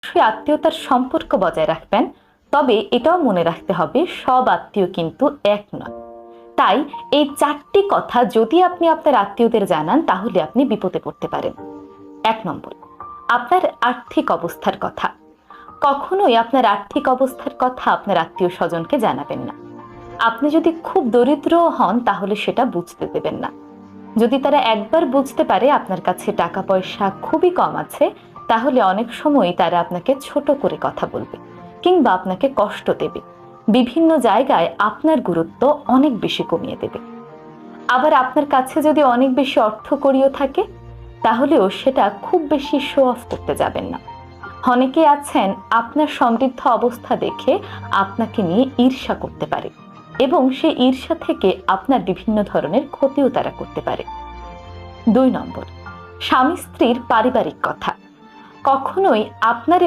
অবশ্যই আত্মীয়তার সম্পর্ক বজায় রাখবেন, তবে এটাও মনে রাখতে হবে সব আত্মীয় কিন্তু এক নয়। তাই এই 4টি কথা যদি আপনি আপনার আত্মীয়দের জানান তাহলে আপনি বিপদে পড়তে পারেন। 1 নম্বর, আপনার আর্থিক অবস্থার কথা। কখনোই আপনার আর্থিক অবস্থার কথা আপনার আত্মীয় স্বজনকে জানাবেন না। আপনি যদি খুব দরিদ্র হন তাহলে সেটা বুঝতে দেবেন না। যদি তারা একবার বুঝতে পারে আপনার কাছে টাকা পয়সা খুবই কম আছে, তাহলে অনেক সময় তারা আপনাকে ছোট করে কথা বলবে কিংবা আপনাকে কষ্ট দেবে, বিভিন্ন জায়গায় আপনার গুরুত্ব অনেক বেশি কমিয়ে দেবে। আবার আপনার কাছে যদি অনেক বেশি অর্থকড়িও থাকে তাহলেও সেটা খুব বেশি শো অফ করতে যাবেন না। অনেকে আছেন আপনার সমৃদ্ধ অবস্থা দেখে আপনাকে নিয়ে ঈর্ষা করতে পারে এবং সেই ঈর্ষা থেকে আপনার বিভিন্ন ধরনের ক্ষতিও তারা করতে পারে। 2 নম্বর, স্বামী স্ত্রীর পারিবারিক কথা। কখনোই আপনার এবং